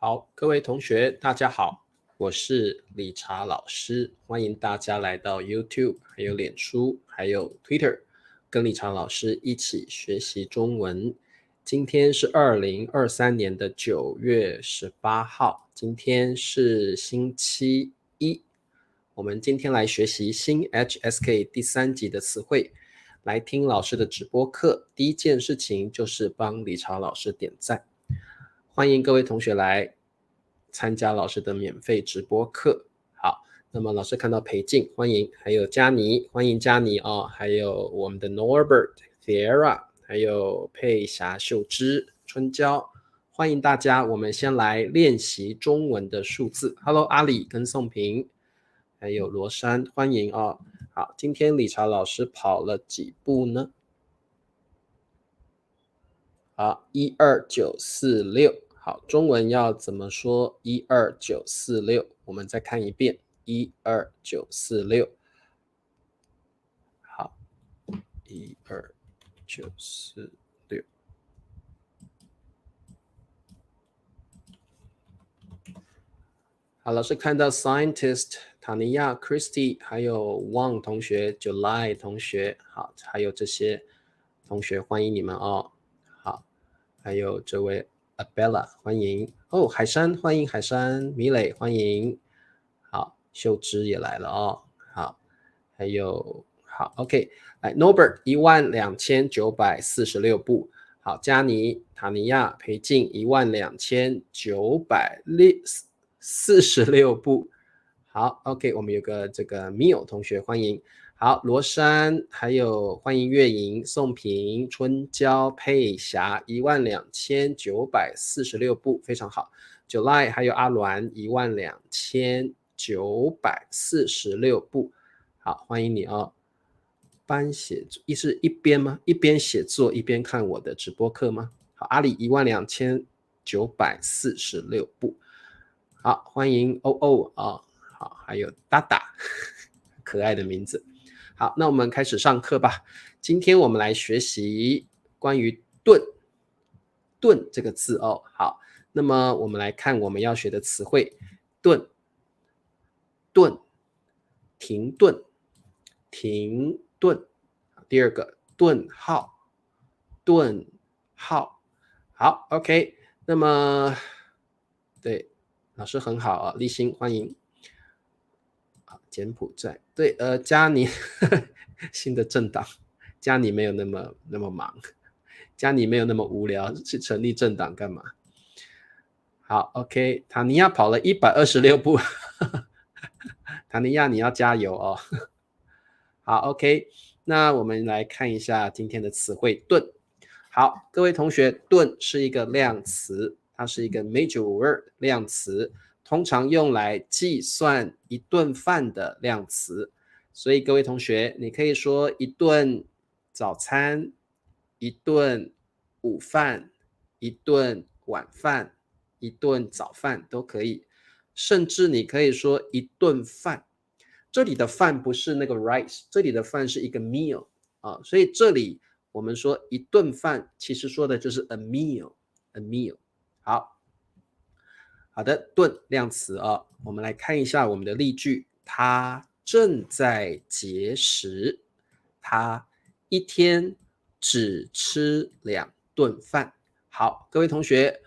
好，各位同学，大家好，我是理查老师，欢迎大家来到 YouTube， 还有脸书，还有 Twitter， 跟理查老师一起学习中文。今天是2023年的9月18号，今天是星期一。我们今天来学习新 HSK 第3集的词汇，来听老师的直播课。第一件事情就是帮理查老师点赞。欢迎各位同学来参加老师的免费直播课。好，那么老师看到裴静，欢迎，还有佳妮，欢迎佳妮哦，还有我们的 Norbert、Fiera， 还有佩霞、秀芝、春娇，欢迎大家。我们先来练习中文的数字。Hello， 阿里跟宋平，还有罗珊，欢迎哦。好，今天理查老师跑了几步呢？好，12946。好，中文要怎么说12946？我们再看一遍12946。好，12946。好，老师看到 Scientist 塔尼亚、Christy， 还有 Wang 同学、July 同学，好，还有这些同学，欢迎你们哦。好，还有这位 Abella， 欢迎哦。海山，欢迎海山。米磊，欢迎。好，秀芝也来了哦。好，还有好 OK， 来 Norbert 12946步。好，佳妮、塔尼亚、裴静12946步。好 OK， 我们有个这个 Mio 同学，欢迎。好，罗珊，还有欢迎月莹、宋平、春娇、佩霞12946步，非常好。July 还有阿鸾12946步，好，欢迎你哦。班写作是一边吗？一边写作一边看我的直播课吗？好，阿里12946步，好，欢迎欧欧啊，好，还有达达，可爱的名字。好，那我们开始上课吧。今天我们来学习关于顿这个字哦。好，那么我们来看我们要学的词汇：顿、停顿、停顿。第二个顿号，好 OK。那么对，老师很好啊，立新欢迎。柬埔寨，对，佳妮新的政党，佳妮没有那么忙，佳妮没有那么无聊，去成立政党干嘛？好 OK， 塔尼亚跑了126步塔尼亚你要加油哦。好 OK， 那我们来看一下今天的词汇顿。好，各位同学，顿是一个量词，它是一个 major word 量词，通常用来计算一顿饭的量词。所以各位同学，你可以说一顿早餐，一顿午饭，一顿晚饭，一顿早饭都可以，甚至你可以说一顿饭。这里的饭不是那个 rice， 这里的饭是一个 meal 啊，所以这里我们说一顿饭，其实说的就是 a meal。好的，顿量词啊，我们来看一下我们的例句。他正在节食，他一天只吃2顿饭。好，各位同学，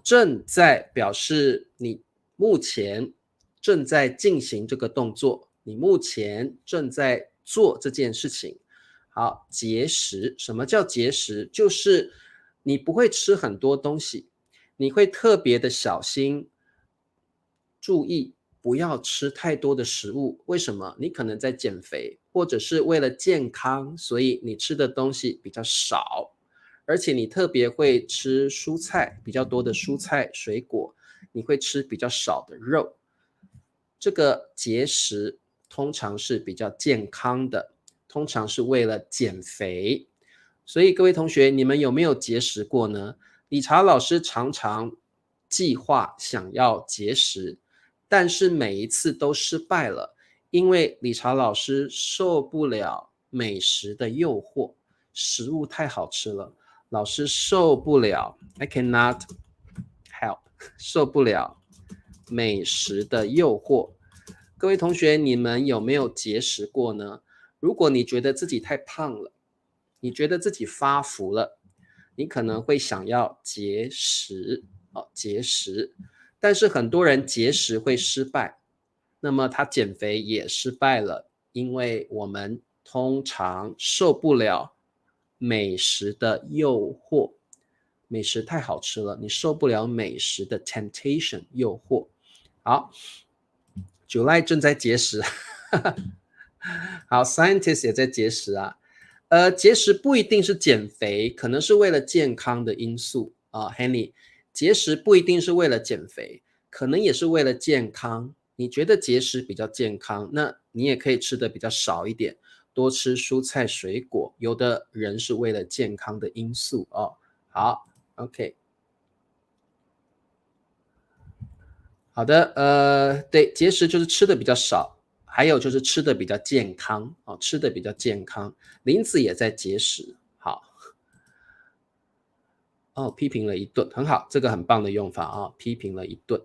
正在表示你目前正在进行这个动作，你目前正在做这件事情。好，节食，什么叫节食？就是你不会吃很多东西，你会特别的小心，注意不要吃太多的食物。为什么？你可能在减肥，或者是为了健康，所以你吃的东西比较少，而且你特别会吃蔬菜，比较多的蔬菜水果，你会吃比较少的肉。这个节食通常是比较健康的，通常是为了减肥。所以各位同学，你们有没有节食过呢？理查老师常常计划想要节食，但是每一次都失败了，因为理查老师受不了美食的诱惑，食物太好吃了，老师受不了 ，I cannot help，受不了美食的诱惑。各位同学，你们有没有节食过呢？如果你觉得自己太胖了，你觉得自己发福了，你可能会想要节食，节食。但是很多人节食会失败，那么他减肥也失败了，因为我们通常受不了美食的诱惑。美食太好吃了，你受不了美食的 temptation 诱惑。好，July 正在节食，好 ，scientist 也在节食啊。节食不一定是减肥，可能是为了健康的因素啊，Henny，节食不一定是为了减肥，可能也是为了健康。你觉得节食比较健康，那你也可以吃的比较少一点，多吃蔬菜水果。有的人是为了健康的因素哦。好，OK。好的，对，节食就是吃的比较少，还有就是吃的比较健康哦，吃的比较健康。林子也在节食，好哦，批评了一顿，很好，这个很棒的用法啊，批评了一顿。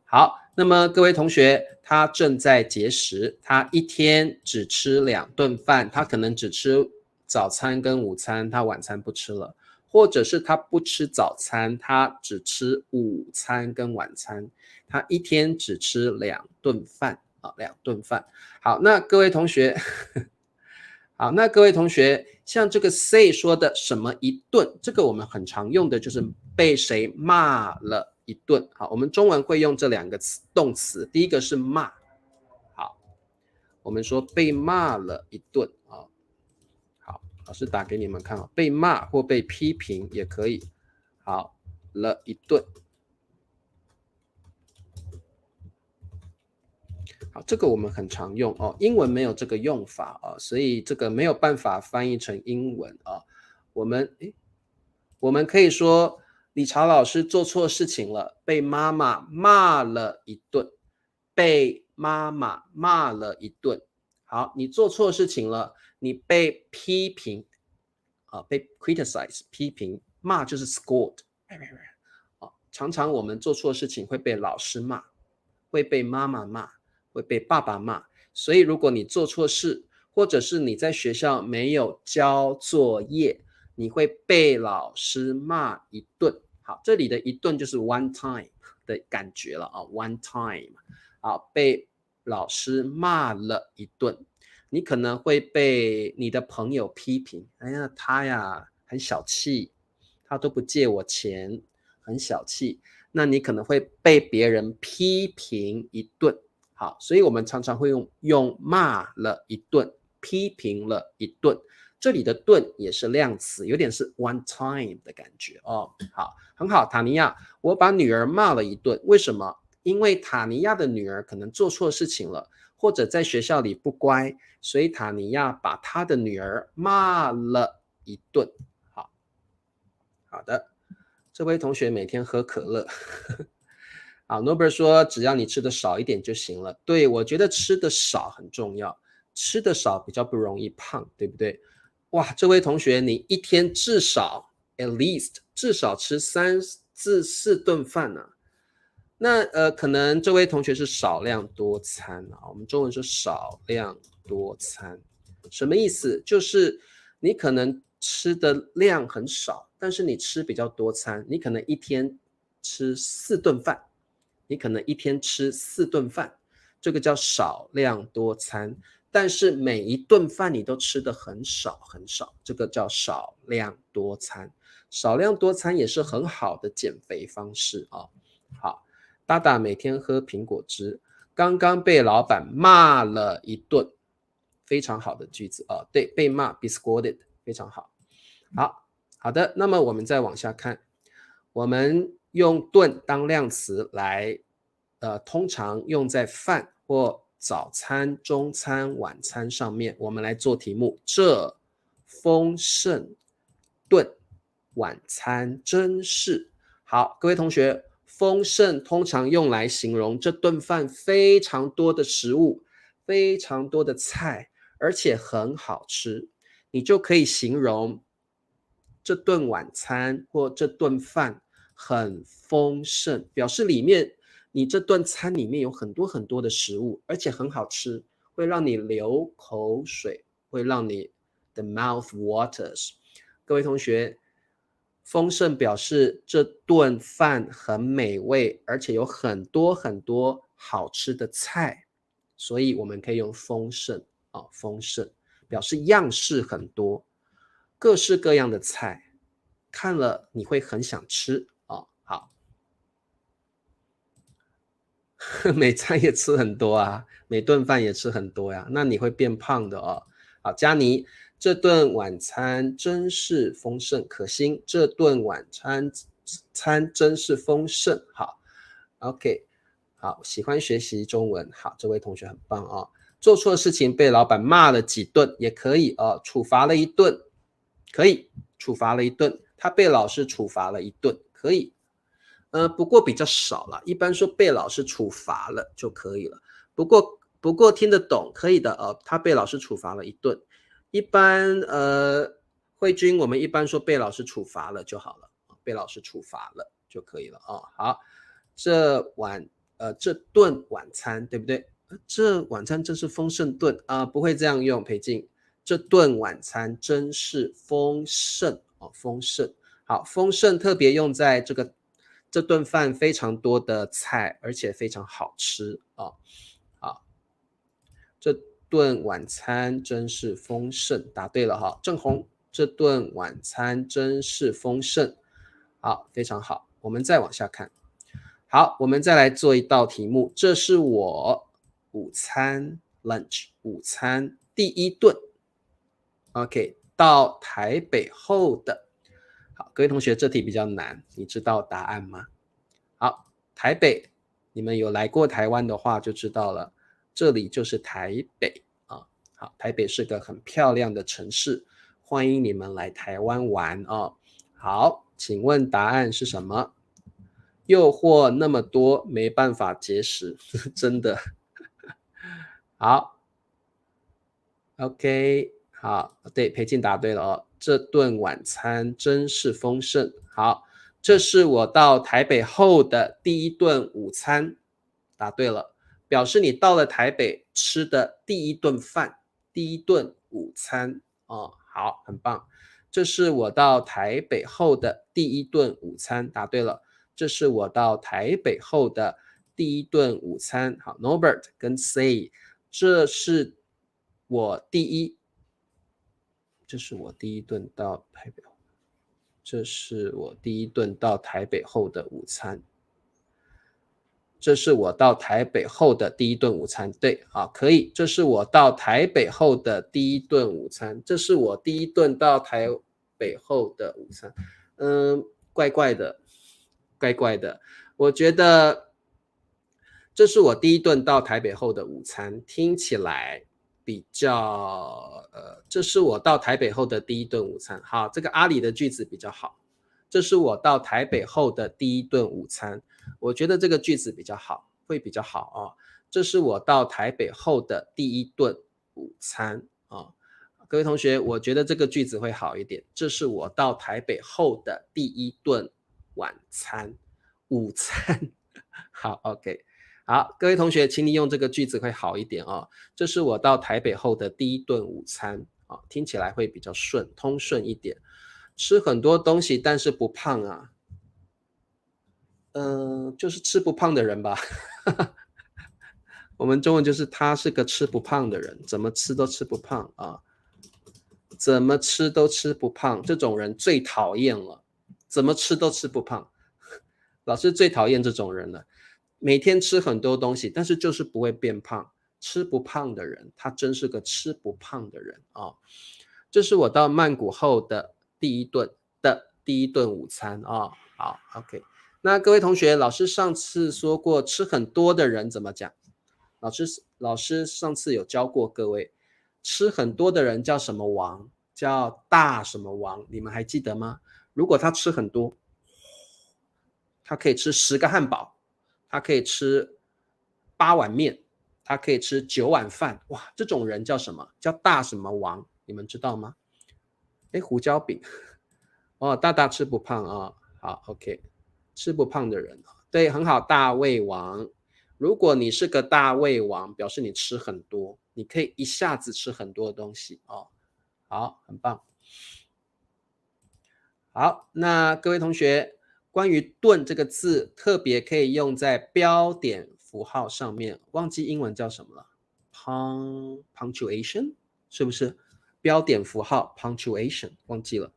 好，那么各位同学，他正在节食，他一天只吃2顿饭，他可能只吃早餐跟午餐，他晚餐不吃了，或者是他不吃早餐，他只吃午餐跟晚餐，他一天只吃2顿饭啊，2顿饭。好，那各位同学，好，那各位同学，像这个 say 说的什么一顿，这个我们很常用的就是被谁骂了一顿。好，我们中文会用这2个动词，第一个是骂。好，我们说被骂了一顿啊。好，老师打给你们看啊，被骂或被批评也可以。好了一顿。好，这个我们很常用哦，英文没有这个用法啊，所以这个没有办法翻译成英文啊。我们可以说理查老师做错事情了，被妈妈骂了一顿，被妈妈骂了一顿。好，你做错事情了，你被批评啊，被 criticize 批评，骂就是 scold。常常我们做错事情会被老师骂，会被妈妈骂，会被爸爸骂。所以如果你做错事，或者是你在学校没有交作业，你会被老师骂一顿。好，这里的一顿就是 one time 的感觉了啊 ，one time。好，被老师骂了一顿，你可能会被你的朋友批评，哎呀，他呀很小气，他都不借我钱，很小气。那你可能会被别人批评一顿。好，所以我们常常会用骂了一顿，批评了一顿。这里的顿也是量词，有点是 one time 的感觉哦。好，很好，塔尼亚，我把女儿骂了一顿，为什么？因为塔尼亚的女儿可能做错事情了，或者在学校里不乖，所以塔尼亚把她的女儿骂了一顿。好，好的，这位同学每天喝可乐。好 ，Norbert 说只要你吃的少一点就行了。对，我觉得吃的少很重要，吃的少比较不容易胖，对不对？哇，这位同学，你一天至少 at least 至少吃3至4顿饭呢、那可能这位同学是少量多餐啊，我们中文说少量多餐，什么意思？就是你可能吃的量很少，但是你吃比较多餐，你可能一天吃4顿饭，你可能一天吃4顿饭，这个叫少量多餐。但是每一顿饭你都吃的很少很少，这个叫少量多餐。少量多餐也是很好的减肥方式啊。好。大大每天喝苹果汁，刚刚被老板骂了一顿，非常好的句子啊，对，被骂 be scolded， 非常好。好的，那么我们再往下看，我们用顿当量词来，通常用在饭或早餐、中餐、晚餐上面，我们来做题目，这丰盛顿晚餐真是好，各位同学。丰盛通常用来形容这顿饭非常多的食物，非常多的菜，而且很好吃。你就可以形容这顿晚餐或这顿饭很丰盛，表示里面你这顿餐里面有很多很多的食物，而且很好吃，会让你流口水，会让你的 mouth waters。各位同学，丰盛表示这顿饭很美味，而且有很多很多好吃的菜，所以我们可以用丰盛啊，丰盛表示样式很多，各式各样的菜，看了你会很想吃啊。好，每餐也吃很多啊，每顿饭也吃很多呀，那你会变胖的哦。好，佳妮，这顿晚餐真是丰盛，可心，这顿晚餐真是丰盛。好 ，OK， 好，喜欢学习中文，好，这位同学很棒哦。做错事情被老板骂了几顿也可以哦，处罚了一顿，可以，处罚了一顿，他被老师处罚了一顿，可以。不过比较少了，一般说被老师处罚了就可以了。不过听得懂，可以的他被老师处罚了一顿。一般慧君，我们一般说被老师处罚了就好了，被老师处罚了就可以了好，这顿晚餐对不对？这晚餐真是丰盛顿不会这样用，裴静。这顿晚餐真是丰盛丰盛。好，丰盛特别用在这顿饭非常多的菜，而且非常好吃好，这顿晚餐真是丰盛，答对了哈，郑红，这顿晚餐真是丰盛，好，非常好，我们再往下看。好，我们再来做一道题目，这是我午餐 lunch 午餐第一顿 OK 到台北后的。好，各位同学，这题比较难，你知道答案吗？好，台北，你们有来过台湾的话就知道了，这里就是台北啊。好，台北是个很漂亮的城市，欢迎你们来台湾玩好，请问答案是什么？诱惑那么多，没办法节食，真的。好 ，OK， 好，对，裴静答对了这顿晚餐真是丰盛。好，这是我到台北后的第一顿午餐，答对了，表示你到了台北吃的第一顿饭，第一顿午餐好，很棒。这是我到台北后的第一顿午餐，答对了。这是我到台北后的第一顿午餐。好 ，Norbert 跟 Say， 这是我第一顿到台北，这是我第一顿到台北后的午餐。这是我到台北后的第一顿午餐，对，好，可以。这是我到台北后的第一顿午餐，这是我第一顿到台北后的午餐。怪怪的，怪怪的。我觉得这是我第一顿到台北后的午餐，听起来比较这是我到台北后的第一顿午餐。好，这个阿里的句子比较好。这是我到台北后的第一顿午餐，我觉得这个句子比较好，会比较好这是我到台北后的第一顿午餐各位同学，我觉得这个句子会好一点。这是我到台北后的第一顿晚餐，午餐。好 ，OK， 好，各位同学，请你用这个句子会好一点这是我到台北后的第一顿午餐听起来会比较顺，通顺一点。吃很多东西，但是不胖啊。就是吃不胖的人吧。我们中文就是他是个吃不胖的人，怎么吃都吃不胖怎么吃都吃不胖，这种人最讨厌了。怎么吃都吃不胖，老师最讨厌这种人了。每天吃很多东西，但是就是不会变胖，吃不胖的人，他真是个吃不胖的人这是我到曼谷后的第一顿午餐好 ，OK。那各位同学，老师上次说过，吃很多的人怎么讲？老师上次有教过各位，吃很多的人叫什么王？叫大什么王？你们还记得吗？如果他吃很多，他可以吃10个汉堡，他可以吃8碗面，他可以吃9碗饭，哇，这种人叫什么？叫大什么王？你们知道吗？胡椒饼大大吃不胖好 ，OK。吃不胖的人，对，很好，大胃王。如果你是个大胃王，表示你吃很多，你可以一下子吃很多的东西哦。好，很棒。好，那各位同学，关于顿这个字，特别可以用在标点符号上面，忘记英文叫什么了？punctuation 是不是？标点符号 punctuation 忘记了。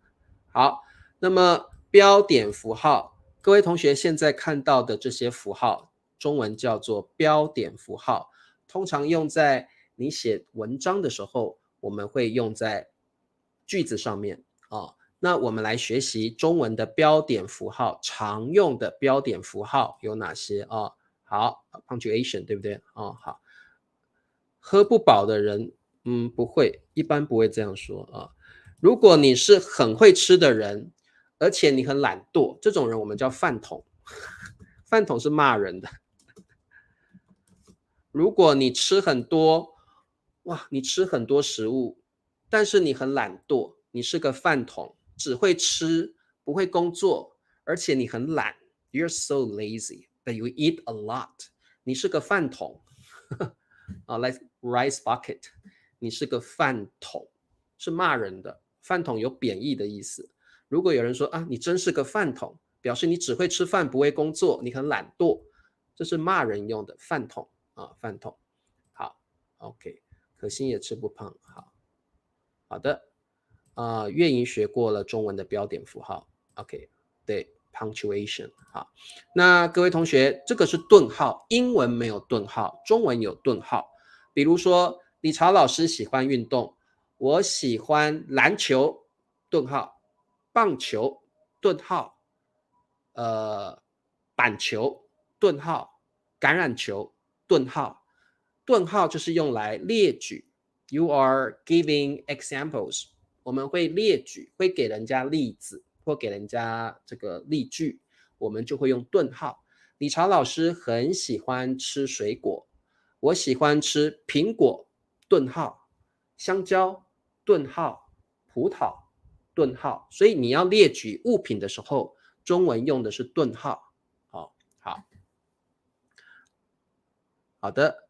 好，那么标点符号，各位同学现在看到的这些符号，中文叫做标点符号，通常用在你写文章的时候，我们会用在句子上面啊。那我们来学习中文的标点符号，常用的标点符号有哪些啊？好 ，punctuation 对不对？哦，好，喝不饱的人，不会，一般不会这样说啊。如果你是很会吃的人，而且你很懒惰，这种人我们叫饭桶。饭桶是骂人的。如果你吃很多，哇，你吃很多食物，但是你很懒惰，你是个饭桶，只会吃，不会工作，而且你很懒。You're so lazy, but you eat a lot. 你是个饭桶啊，like rice bucket。你是个饭桶，是骂人的。饭桶有贬义的意思。如果有人说啊，你真是个饭桶，表示你只会吃饭，不会工作，你很懒惰，这是骂人用的饭桶啊，饭桶。好 ，OK， 可心也吃不胖。好的，月莹学过了中文的标点符号 ，OK， 对 ，punctuation。好，那各位同学，这个是顿号，英文没有顿号，中文有顿号。比如说，理查老师喜欢运动，我喜欢篮球，顿号，棒球，顿号，板球，顿号，橄榄球，顿号。顿号就是用来列举 ，You are giving examples。我们会列举，会给人家例子，或给人家这个例句，我们就会用顿号。理查老师很喜欢吃水果，我喜欢吃苹果，顿号，香蕉，顿号，葡萄，顿号。所以你要列举物品的时候，中文用的是顿号。好的，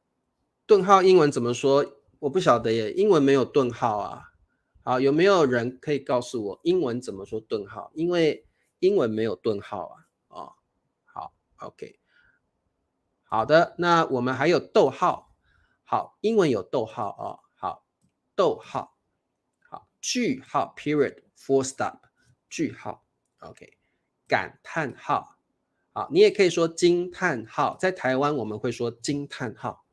顿号英文怎么说？我不晓得耶，英文没有顿号啊。好，有没有人可以告诉我英文怎么说顿号？因为英文没有顿号啊。好 ，OK， 好的，那我们还有逗号。好，英文有逗号啊。好，逗号，好，句号 ，period， full stop， 句号 ，OK， 感叹号。好，你也可以说惊叹号，在台湾我们会说惊叹号，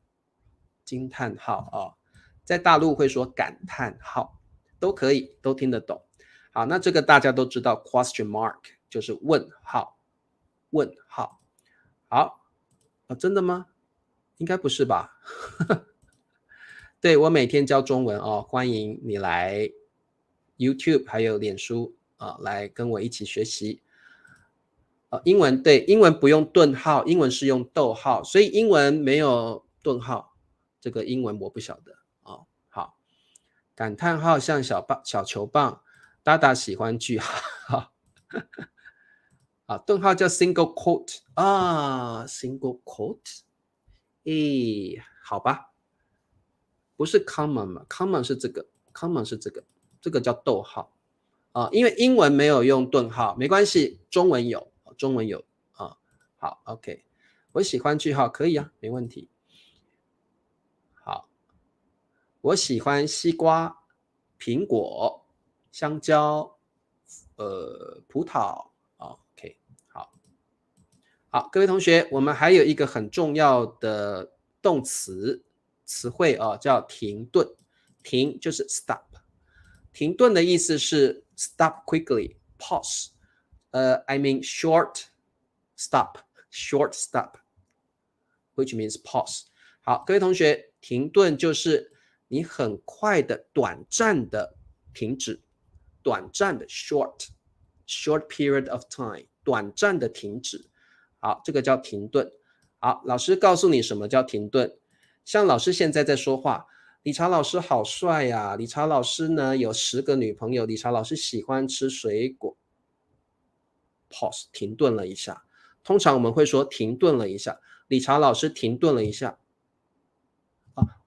惊叹号啊，在大陆会说感叹号，都可以，都听得懂。好，那这个大家都知道 question mark 就是问号，问号。好，真的吗？应该不是吧？对，我每天教中文哦，欢迎你来 YouTube 还有脸书来跟我一起学习。英文对，英文不用顿号，英文是用逗号，所以英文没有顿号。这个英文我不晓得好，感叹号像小球棒，达达喜欢句号。顿号叫 single quote ，single quote， 好吧，不是 common 嘛 ，common 是这个 ，common 是这个，这个叫逗号因为英文没有用顿号，没关系，中文有，中文有好 ，OK， 我喜欢句号可以啊，没问题。好，我喜欢西瓜、苹果、香蕉、葡萄。OK， 好，各位同学，我们还有一个很重要的动词词汇叫停顿。停就是 stop， 停顿的意思是 stop quickly, pause。I mean short stop, which means pause。好，各位同学，停顿就是你很快的、短暂的停止，短暂的 short period of time， 短暂的停止。好，这个叫停顿。好，老师告诉你什么叫停顿。像老师现在在说话，理查老师好帅呀！理查老师呢有10个女朋友，理查老师喜欢吃水果。Pause， 停顿了一下。通常我们会说停顿了一下，理查老师停顿了一下。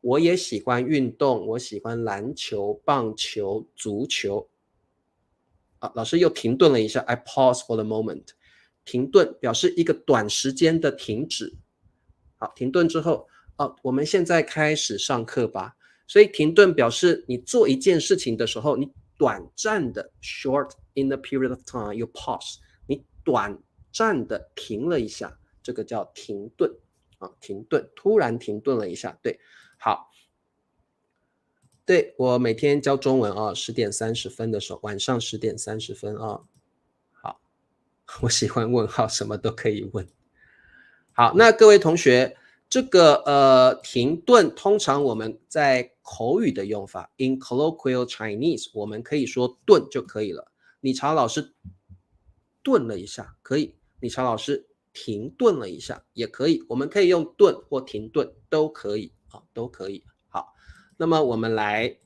我也喜欢运动，我喜欢篮球、棒球、足球。老师又停顿了一下 ，I pause for the moment。停顿表示一个短时间的停止。好，停顿之后，我们现在开始上课吧。所以停顿表示你做一件事情的时候，你短暂的 short in a period of time you pause， 你短暂的停了一下，这个叫停顿停顿，突然停顿了一下。对，好。对，我每天教中文10点30分的时候，晚上10点30分好，我喜欢问号，什么都可以问。好，那各位同学，这个停顿，通常我们在口语的用法 ，in colloquial Chinese， 我们可以说顿就可以了。理查老师顿了一下，可以；理查老师停顿了一下，也可以。我们可以用顿或停顿，都可以都可以。好，那么我们来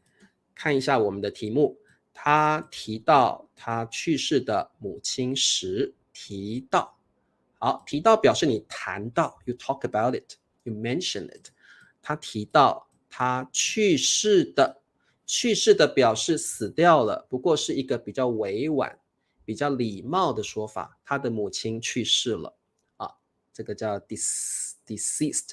看一下我们的题目。他提到他去世的母亲时，提到。好，提到表示你谈到 ，you talk about it， you mention it。他提到他去世的，去世的表示死掉了，不过是一个比较委婉、比较礼貌的说法。他的母亲去世了这个叫 deceased，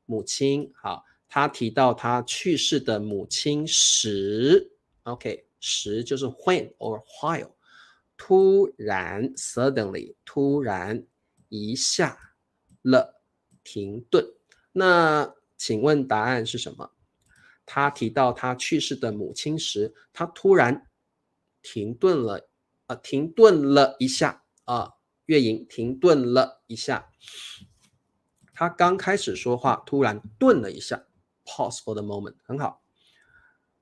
母亲。好，他提到他去世的母亲时 ，OK， 时就是 when or while， 突然 suddenly， 突然。一下了，停顿。那请问答案是什么？他提到他去世的母亲时，他突然停顿了一下月莹停顿了一下。他刚开始说话，突然顿了一下 ，pause for the moment， 很好。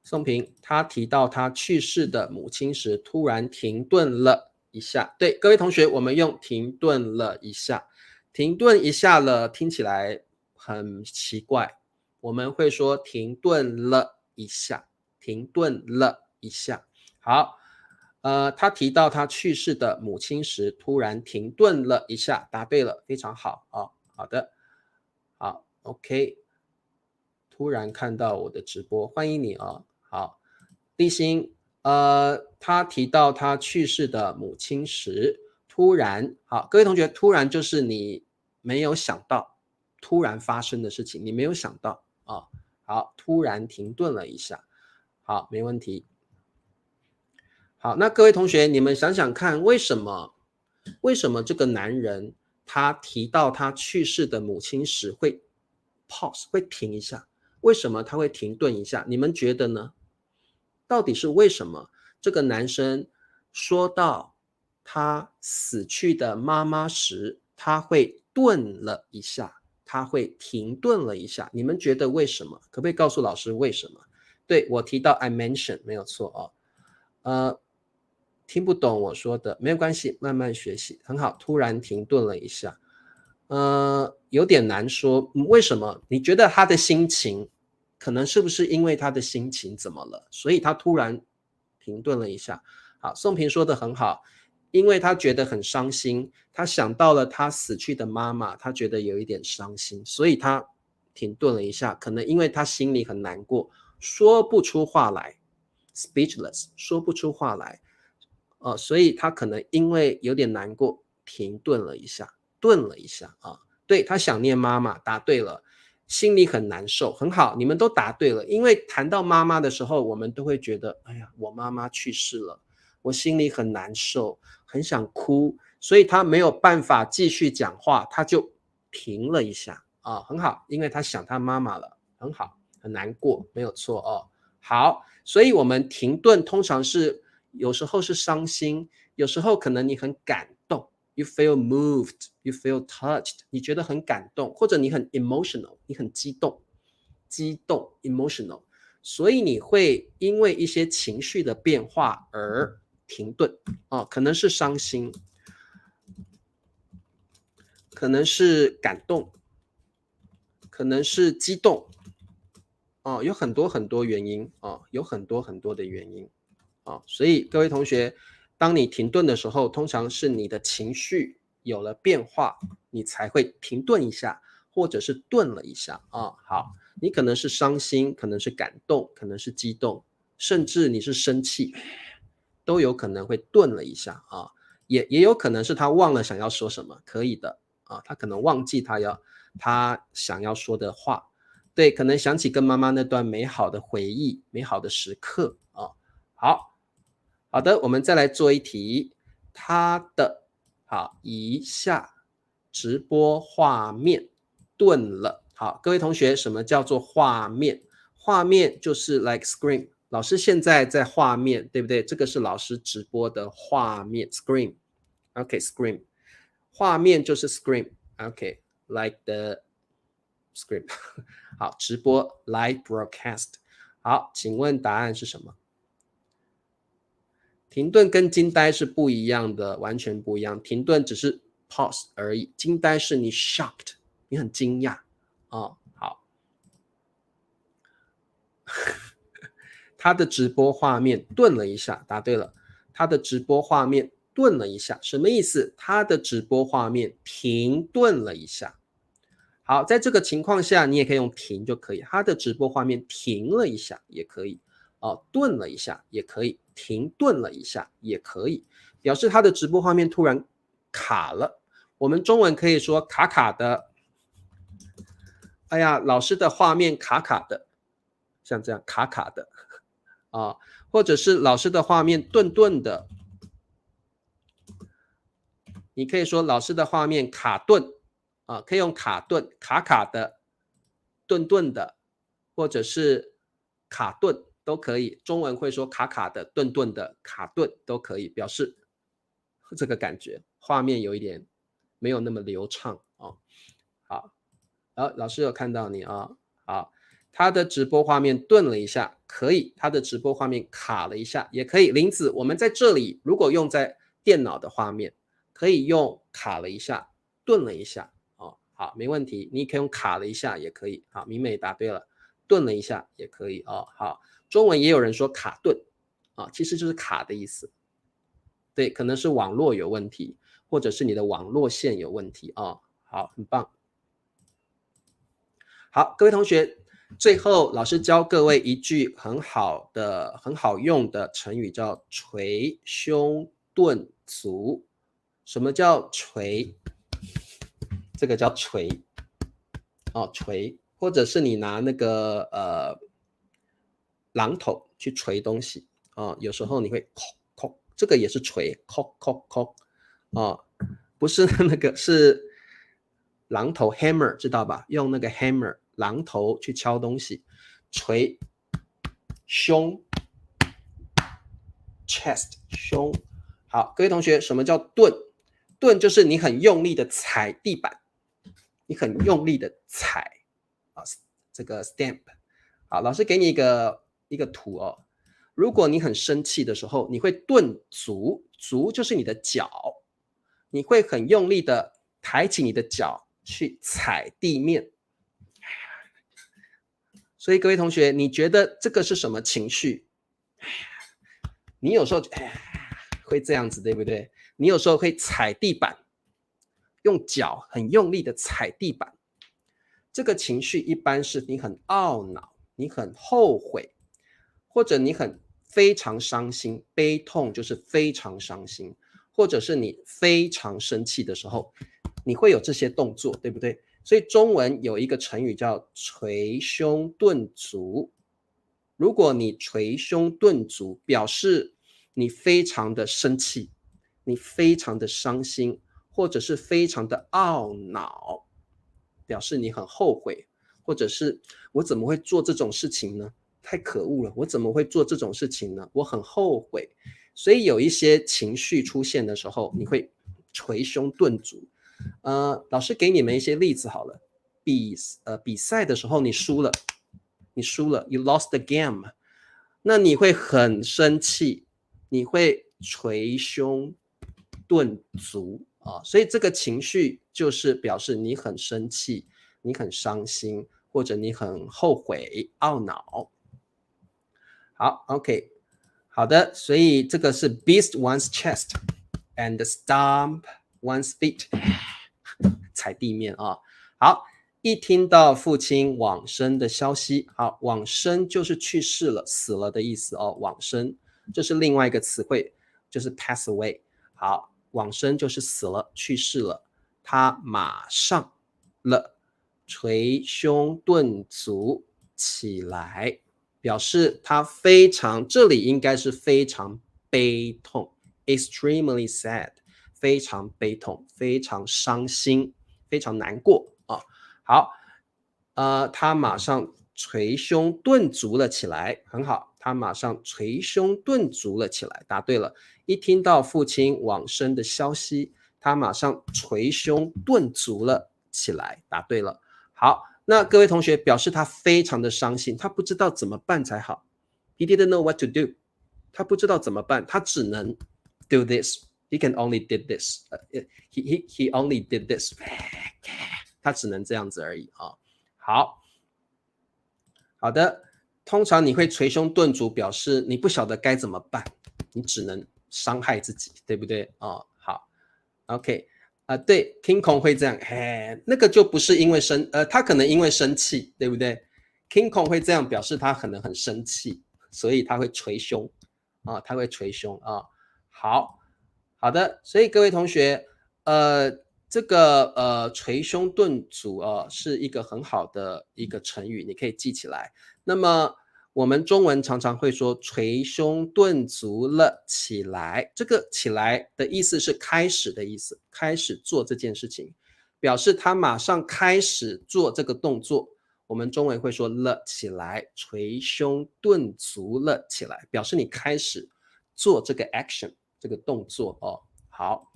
宋平，他提到他去世的母亲时，突然停顿了一下。对，各位同学，我们用停顿了一下。停顿一下了，听起来很奇怪。我们会说停顿了一下，停顿了一下。好，他提到他去世的母亲时，突然停顿了一下，答对了，非常好好的，好 ，OK。突然看到我的直播，欢迎你好，立新，他提到他去世的母亲时，突然，好，各位同学，突然就是你没有想到，突然发生的事情，你没有想到好，突然停顿了一下，好，没问题。好，那各位同学，你们想想看，为什么这个男人他提到他去世的母亲时会 pause， 会停一下？为什么他会停顿一下？你们觉得呢？到底是为什么这个男生说到他死去的妈妈时，他会顿了一下，他会停顿了一下？你们觉得为什么？可不可以告诉老师为什么？对，我提到 I mention 没有错听不懂我说的没有关系，慢慢学习，很好。突然停顿了一下，有点难说，为什么？你觉得他的心情，可能是不是因为他的心情怎么了，所以他突然停顿了一下？好，宋平说的很好，因为他觉得很伤心，他想到了他死去的妈妈，他觉得有一点伤心，所以他停顿了一下，可能因为他心里很难过，说不出话来 ，speechless， 说不出话来。所以他可能因为有点难过，停顿了一下，顿了一下对，他想念妈妈，答对了，心里很难受，很好，你们都答对了。因为谈到妈妈的时候，我们都会觉得，哎呀，我妈妈去世了，我心里很难受，很想哭，所以他没有办法继续讲话，他就停了一下很好，因为他想他妈妈了，很好，很难过，没有错好，所以我们停顿通常是有时候是伤心，有时候可能你很感动 ，you feel moved, you feel touched， 你觉得很感动，或者你很 emotional， 你很激动 emotional， 所以你会因为一些情绪的变化而停顿可能是伤心，可能是感动，可能是激动有很多很多原因有很多很多的原因。所以各位同学，当你停顿的时候，通常是你的情绪有了变化，你才会停顿一下，或者是顿了一下啊。好，你可能是伤心，可能是感动，可能是激动，甚至你是生气，都有可能会顿了一下啊。也有可能是他忘了想要说什么，可以的啊，他可能忘记他想要说的话。对，可能想起跟妈妈那段美好的回忆，美好的时刻啊。好的，我们再来做一题，他的一下直播画面顿了。好，各位同学，什么叫做画面？画面就是 like screen， 老师现在在画面，对不对？这个是老师直播的画面 screen。OK screen， 画面就是 screen。OK like the screen 好，直播 live broadcast。好，请问答案是什么？停顿跟惊呆是不一样的，完全不一样。停顿只是 pause 而已，惊呆是你 shocked， 你很惊讶哦。好，他的直播画面顿了一下，答对了。他的直播画面顿了一下，什么意思？他的直播画面停顿了一下。好，在这个情况下，你也可以用停就可以。他的直播画面停了一下也可以，顿了一下也可以，停顿了一下也可以，表示他的直播画面突然卡了。我们中文可以说卡卡的，哎呀，老师的画面卡卡的，像这样卡卡的啊，或者是老师的画面顿顿的，你可以说老师的画面卡顿。可以用卡顿、卡卡的、顿顿的，或者是卡顿都可以。中文会说卡卡的、顿顿的、卡顿都可以，表示这个感觉，画面有一点没有那么流畅哦。好，老师有看到你啊。好，他的直播画面顿了一下，可以；他的直播画面卡了一下，也可以。林子，我们在这里如果用在电脑的画面，可以用卡了一下、顿了一下。好，没问题，你可以用卡了一下也可以。好，明美答对了，顿了一下也可以哦。好，中文也有人说卡顿其实就是卡的意思。对，可能是网络有问题，或者是你的网络线有问题好，很棒。好，各位同学，最后老师教各位一句很好用的成语，叫捶胸顿足。什么叫捶？这个叫捶捶，或者是你拿那个榔头去捶东西有时候你会叩叩，这个也是捶，叩叩叩不是那个是榔头 hammer， 知道吧？用那个 hammer 榔头去敲东西，捶胸 chest 胸。好，各位同学，什么叫顿？顿就是你很用力的踩地板。你很用力的踩这个 stamp。好，老师给你一个图如果你很生气的时候，你会顿足，足就是你的脚，你会很用力的抬起你的脚去踩地面。所以各位同学，你觉得这个是什么情绪？你有时候会这样子，对不对？你有时候会踩地板，用脚很用力的踩地板，这个情绪一般是你很懊恼，你很后悔，或者你非常伤心，悲痛就是非常伤心，或者是你非常生气的时候，你会有这些动作，对不对？所以中文有一个成语叫捶胸顿足。如果你捶胸顿足，表示你非常的生气，你非常的伤心，或者是非常的懊恼，表示你很后悔，或者是我怎么会做这种事情呢？太可恶了，我怎么会做这种事情呢？我很后悔。所以有一些情绪出现的时候，你会捶胸顿足。老师给你们一些例子好了。比赛的时候你输了，you lost the game， 那你会很生气，你会捶胸顿足所以这个情绪就是表示你很生气，你很伤心，或者你很后悔、懊恼。好 ，OK， 好的，所以这个是 beat one's chest and stomp one's feet 踩地面啊。好，一听到父亲往生的消息，好，往生就是去世了、死了的意思哦。往生这是另外一个词汇，就是 pass away。好，往生就是死了、去世了。他马上了，捶胸顿足起来，表示他非常，这里应该是非常悲痛 ，extremely sad， 非常悲痛，非常伤心，非常难过啊。好，他马上捶胸顿足了起来，很好，他马上捶胸顿足了起来，答对了。一听到父亲往生的消息，他马上捶胸顿足了起来，答对了。好，那各位同学表示他非常的伤心，他不知道怎么办才好。He didn't know what to do， 他不知道怎么办，他只能 do this。He can only did this. He only did this. 他只能这样子而已啊。好的，通常你会捶胸顿足，表示你不晓得该怎么办，你只能伤害自己，对不对？哦，好 ，OK，对 ，King Kong 会这样，那个就不是因为他可能因为生气，对不对 ？King Kong 会这样表示他可能很生气，所以他会捶胸啊，他会捶胸啊。好的，所以各位同学，这个捶胸顿足是一个很好的一个成语，你可以记起来。那么我们中文常常会说捶胸顿足了起来，这个起来的意思是开始的意思，开始做这件事情，表示他马上开始做这个动作。我们中文会说了起来，捶胸顿足了起来，表示你开始做这个 action。这个动作哦，好，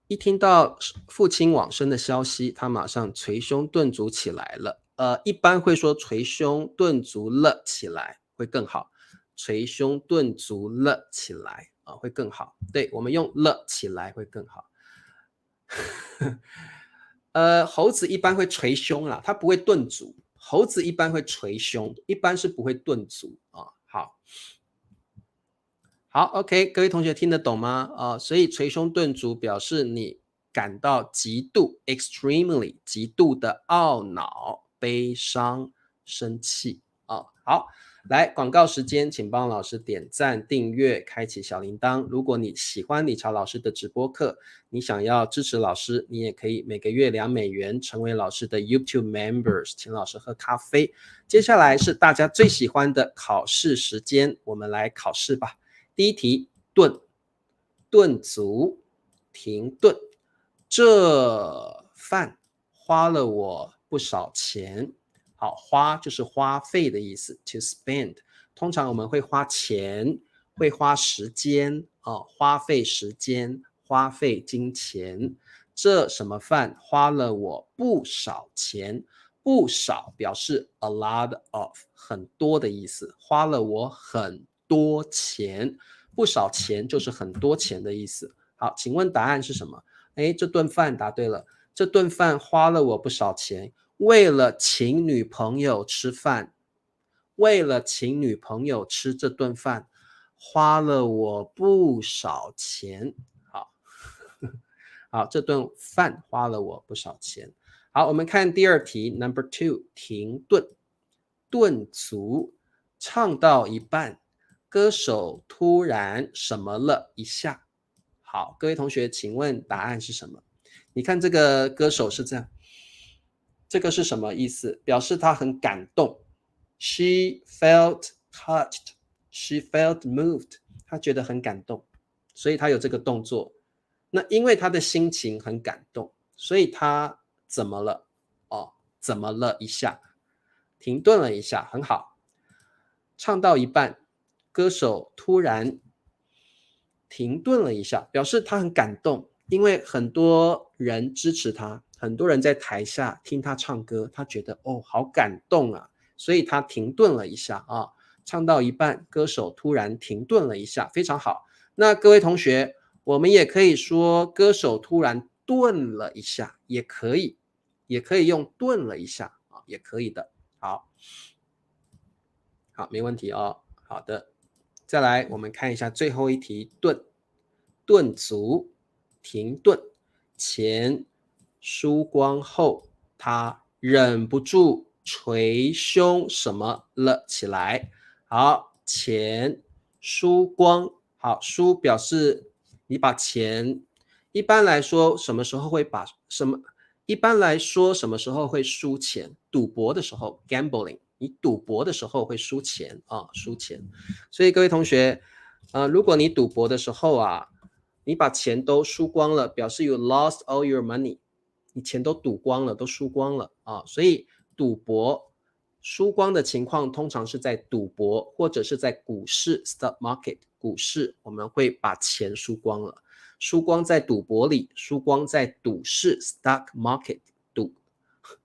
一听到父亲往生的消息，他马上捶胸顿足起来了。一般会说捶胸顿足了起来会更好，捶胸顿足了起来啊会更好。对，我们用了起来会更好。猴子一般会捶胸啦，它不会顿足。猴子一般会捶胸，一般是不会顿足啊。好，OK，各位同学听得懂吗？所以捶胸顿足表示你感到极度 extremely 极度的懊恼、悲伤、生气啊。好，来广告时间，请帮老师点赞、订阅、开启小铃铛。如果你喜欢理查老师的直播课，你想要支持老师，你也可以每个月$2成为老师的 YouTube members， 请老师喝咖啡。接下来是大家最喜欢的考试时间，我们来考试吧。第一题，顿，顿足，停顿。这饭花了我不少钱。好，花就是花费的意思 ，to spend。通常我们会花钱，会花时间花费时间，花费金钱。这什么饭花了我不少钱？不少表示 a lot of 很多的意思，花了我很多钱，不少钱就是很多钱的意思。好，请问答案是什么？这顿饭答对了，这顿饭花了我不少钱，为了请女朋友吃饭，为了请女朋友吃这顿饭，花了我不少钱。好，好，这顿饭花了我不少钱。好，我们看第二题 ，Number 2，停顿，顿足，唱到一半，歌手突然什么了一下。好，各位同学，请问答案是什么？你看这个歌手是这样，这个是什么意思？表示他很感动。She felt touched. She felt moved. 她觉得很感动，所以她有这个动作。那因为她的心情很感动，所以她怎么了？怎么了一下？停顿了一下，很好。唱到一半，歌手突然停顿了一下，表示他很感动，因为很多人支持他，很多人在台下听他唱歌，他觉得好感动啊，所以他停顿了一下啊。唱到一半，歌手突然停顿了一下，非常好。那各位同学，我们也可以说歌手突然顿了一下，也可以用顿了一下啊，也可以的。好，没问题哦。好的。再来，我们看一下最后一题，顿足，停顿，钱输光后，他忍不住捶胸什么了起来。好，钱输光，好，输表示你把钱，一般来说什么时候会把什么？一般来说什么时候会输钱？赌博的时候 ，gambling， 你赌博的时候会输钱啊，输钱。所以各位同学，如果你赌博的时候啊，你把钱都输光了，表示 you lost all your money， 你钱都赌光了，都输光了啊。所以赌博输光的情况，通常是在赌博或者是在股市 stock market 股市，我们会把钱输光了。输光在赌博里，输光在赌市 stock market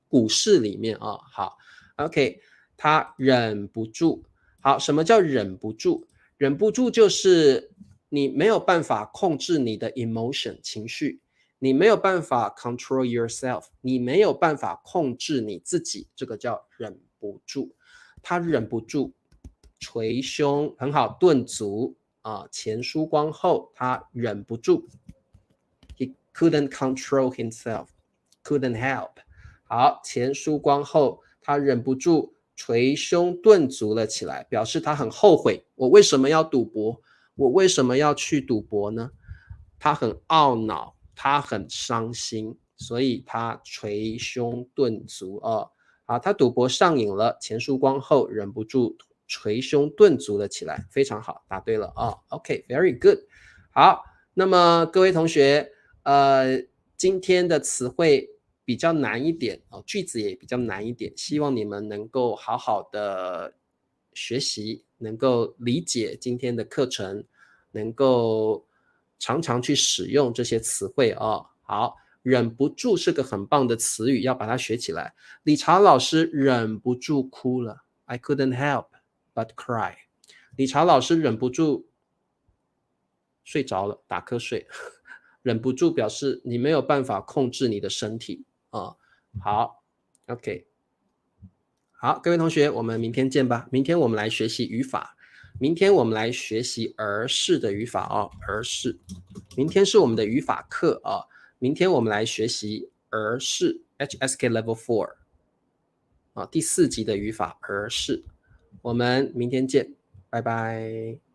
股市里面啊。好 ，OK， 他忍不住。好，什么叫忍不住？忍不住就是你没有办法控制你的 emotion 情绪，你没有办法 control yourself， 你没有办法控制你自己，这个叫忍不住。他忍不住捶胸，很好，顿足啊，钱输光后，他忍不住 ，he couldn't control himself， couldn't help。好，钱输光后，他忍不住捶胸顿足了起来，表示他很后悔，我为什么要赌博？我为什么要去赌博呢？他很懊恼，他很伤心，所以他捶胸顿足啊。好，他赌博上瘾了，钱输光后忍不住捶胸顿足了起来，非常好，答对了啊。OK，very good。好，那么各位同学，今天的词汇比较难一点哦，句子也比较难一点，希望你们能够好好的学习，能够理解今天的课程，能够常常去使用这些词汇哦。好，忍不住是个很棒的词语，要把它学起来。理查老师忍不住哭了 ，I couldn't help but cry。理查老师忍不住睡着了，打瞌睡。忍不住表示你没有办法控制你的身体啊。好 ，OK， 好，各位同学，我们明天见吧。明天我们来学习语法，明天我们来学习儿式的语法哦，儿式。明天是我们的语法课啊，明天我们来学习儿式 HSK Level 4啊，第4级的语法儿式。我们明天见，拜拜。